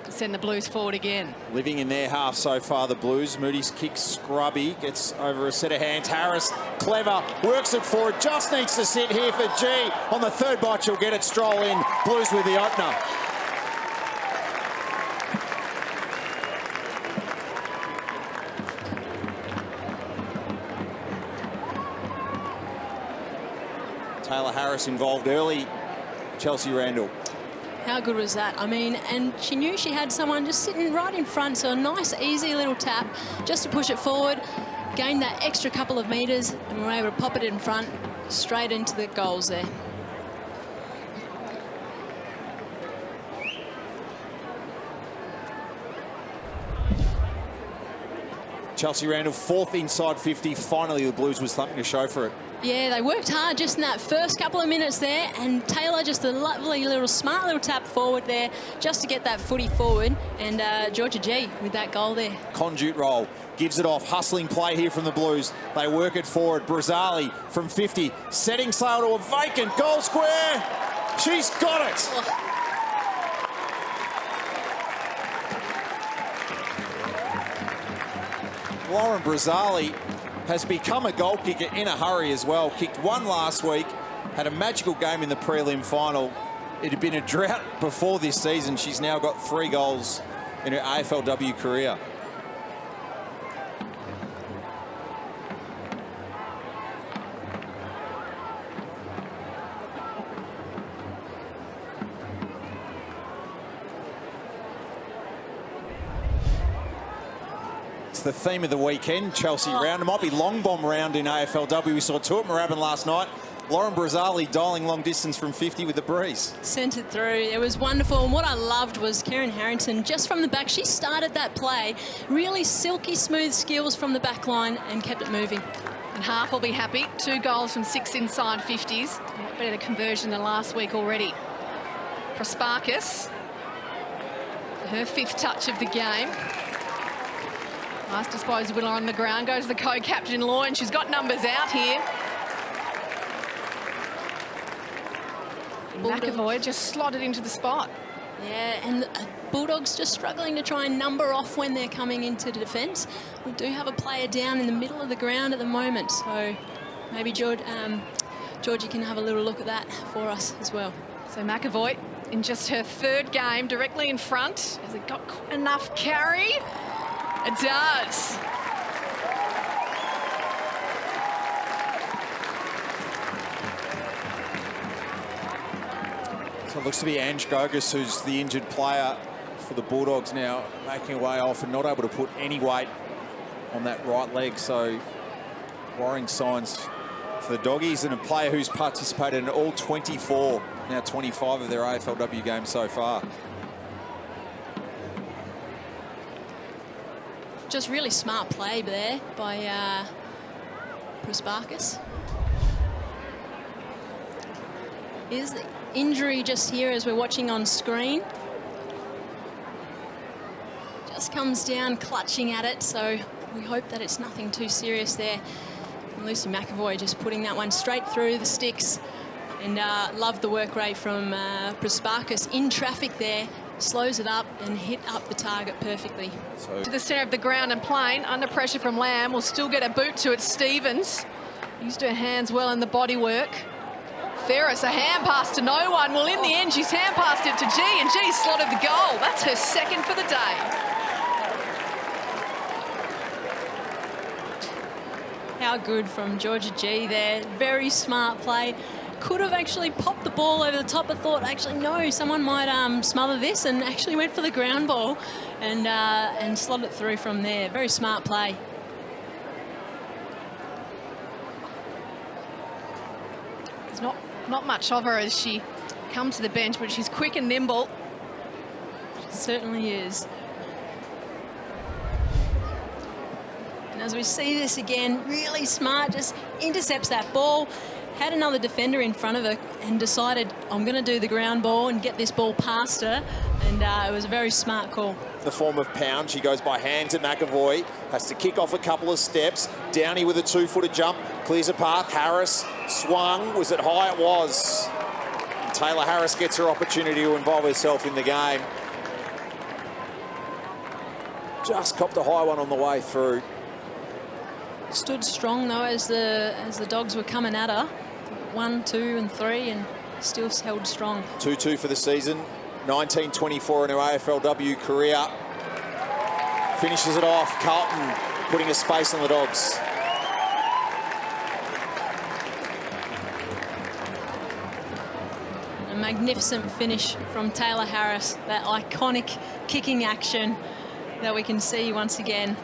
to send the Blues forward again. Living in their half so far, the Blues. Moody's kick scrubby, gets over a set of hands. Harris, clever, works it forward, just needs to sit here for G. On the third bite, she'll get it, stroll in. Blues with the opener. Taylor Harris involved early. Chelsea Randall. How good was that? I mean, and she knew she had someone just sitting right in front, so a nice, easy little tap just to push it forward, gain that extra couple of metres, and we're able to pop it in front, straight into the goals there. Chelsea Randall, fourth inside 50. Finally, the Blues was something to show for it. Yeah, they worked hard just in that first couple of minutes there, and Taylor just a lovely little smart little tap forward there just to get that footy forward, and Georgia G with that goal there. Conduit roll, gives it off, hustling play here from the Blues. They work it forward. Brazali from 50, setting sail to a vacant goal square. She's got it. Oh. Lauren Brazali has become a goal kicker in a hurry as well. Kicked one last week, had a magical game in the prelim final. It had been a drought before this season. She's now got 3 goals in her AFLW career. The theme of the weekend, Chelsea round. It might be long bomb round in AFLW. We saw two at Moorabbin last night. Lauren Brazali dialing long distance from 50 with the breeze. Sent it through. It was wonderful. And what I loved was Karen Harrington, just from the back, she started that play. Really silky smooth skills from the back line and kept it moving. And Half will be happy. 2 goals from 6 inside 50s. A lot better conversion than last week already. Prasparkas, her 5th touch of the game. Nice disposable on the ground. Goes to the co-captain, Loy, and she's got numbers out here. McAvoy just slotted into the spot. Yeah, and the Bulldogs just struggling to try and number off when they're coming into the defence. We do have a player down in the middle of the ground at the moment, so maybe Georgie can have a little look at that for us as well. So McAvoy, in just her 3rd game, directly in front. Has it got enough carry? It does. So it looks to be Ange Gogas, who's the injured player for the Bulldogs now, making her way off and not able to put any weight on that right leg. So worrying signs for the Doggies, and a player who's participated in all 24, now 25 of their AFLW games so far. Just really smart play there by Prasparkas. Is the injury just here as we're watching on screen? Just comes down clutching at it, so we hope that it's nothing too serious there. And Lucy McAvoy just putting that one straight through the sticks, and loved the work rate from Prasparkas in traffic there. Slows it up and hit up the target perfectly. So to the centre of the ground and playing, under pressure from Lamb, will still get a boot to it. Stevens used her hands well in the body work. Ferris, a hand pass to no one. Well, in the end, she's hand passed it to G, and G slotted the goal. That's her 2nd for the day. How good from Georgia G there. Very smart play. Could have actually popped the ball over the top, but thought, actually, no, someone might smother this, and actually went for the ground ball and slotted it through from there. Very smart play. There's not much of her as she comes to the bench, but she's quick and nimble. She certainly is. And as we see this again, really smart, just intercepts that ball. Had another defender in front of her and decided, I'm going to do the ground ball and get this ball past her. And it was a very smart call. The form of pound, she goes by hand to McAvoy, has to kick off a couple of steps. Downey with a 2-footer jump, clears a path. Harris swung, was it high? It was. And Taylor Harris gets her opportunity to involve herself in the game. just copped a high one on the way through. Stood strong though as the Dogs were coming at her. 1, 2 and 3 and still held strong. 2-2 for the season. 1924 in her AFLW career. Finishes it off. Carlton putting a space on the Dogs. A magnificent finish from Taylor Harris. That iconic kicking action that we can see once again.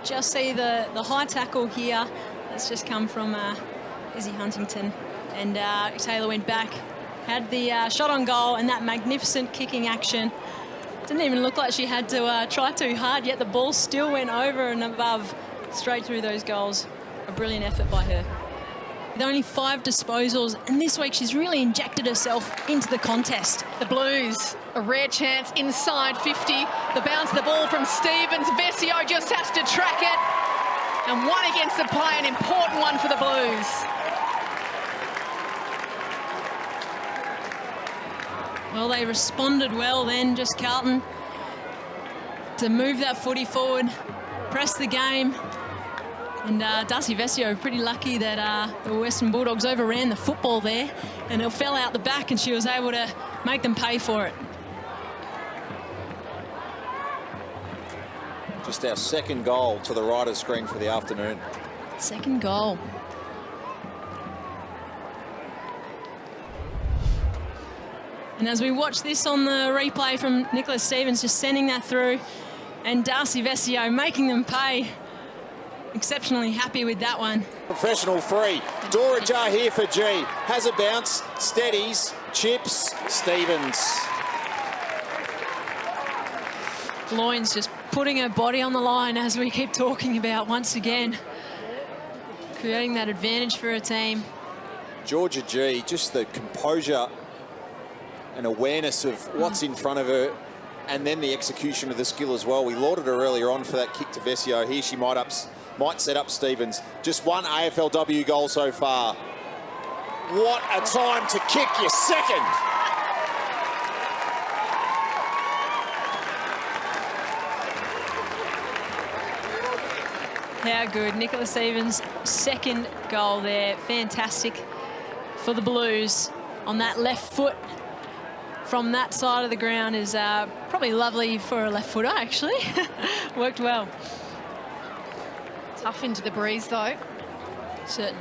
Just see the high tackle here. That's just come from Izzy Huntington. And Taylor went back, had the shot on goal and that magnificent kicking action. Didn't even look like she had to try too hard, yet the ball still went over and above, straight through those goals. A brilliant effort by her. With only 5 disposals, and this week she's really injected herself into the contest. The Blues, a rare chance inside 50. The bounce of the ball from Stevens. Vesio just has to track it. And one against the play, an important one for the Blues. Well, they responded well then, just Carlton, to move that footy forward, press the game. And Darcy Vesio pretty lucky that the Western Bulldogs overran the football there and it fell out the back and she was able to make them pay for it. Just our second goal to the right of screen for the afternoon. Second goal. And as we watch this on the replay from Nicholas Stevens, just sending that through, and Darcy Vesio making them pay. Exceptionally happy with that one. Professional free. Dora Jar here for G. Has a bounce, steadies, chips, Stevens. Loynes just putting her body on the line as we keep talking about once again. Creating that advantage for her team. Georgia G, just the composure and awareness of what's in front of her and then the execution of the skill as well. We lauded her earlier on for that kick to Vesio. Here she might set up Stevens. Just one AFLW goal so far. What a time to kick your second. How good. Nicholas Stevens' second goal there. Fantastic for the Blues on that left foot. From that side of the ground is probably lovely for a left footer, actually. Worked well. Tough into the breeze, though. Certain.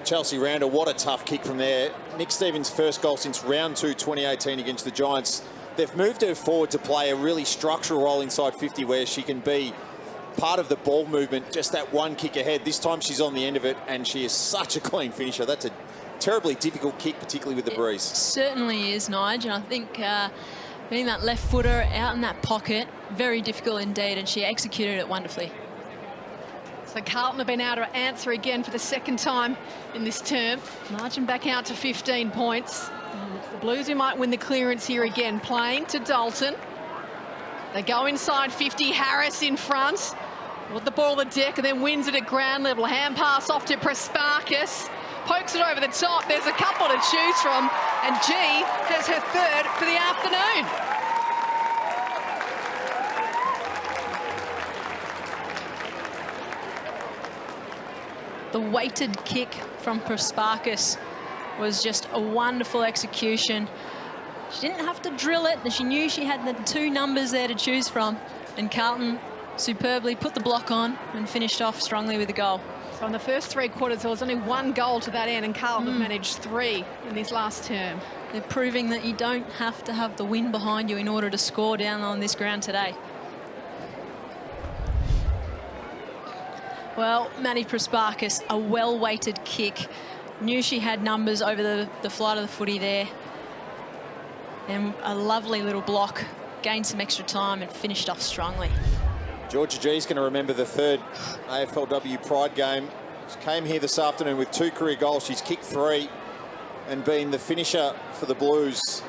Chelsea Randall, what a tough kick from there. Nick Stevens' first goal since round 2, 2018 against the Giants. They've moved her forward to play a really structural role inside 50 where she can be part of the ball movement, just that one kick ahead. This time she's on the end of it and she is such a clean finisher. That's a terribly difficult kick, particularly with the breeze. It certainly is, Nige, and I think being that left footer out in that pocket, very difficult indeed, and she executed it wonderfully. So Carlton have been able to answer again for the second time in this term. Margin back out to 15 points. And it's the Blues who might win the clearance here again, playing to Dalton. They go inside 50, Harris in front. With the ball at the deck and then wins it at ground level. Hand pass off to Prasparkas. Pokes it over the top. There's a couple to choose from. And G has her third for the afternoon. The weighted kick from Prasparkas was just a wonderful execution. She didn't have to drill it, and she knew she had the 2 numbers there to choose from. And Carlton superbly put the block on and finished off strongly with a goal. So in the first 3 quarters, there was only 1 goal to that end, and Carlton have managed 3 in this last term. They're proving that you don't have to have the wind behind you in order to score down on this ground today. Well, Maddie Prasparkas, a well-weighted kick. Knew she had numbers over the flight of the footy there. And a lovely little block. Gained some extra time and finished off strongly. Georgia G's going to remember the third AFLW Pride game. She came here this afternoon with 2 career goals. She's kicked 3 and been the finisher for the Blues.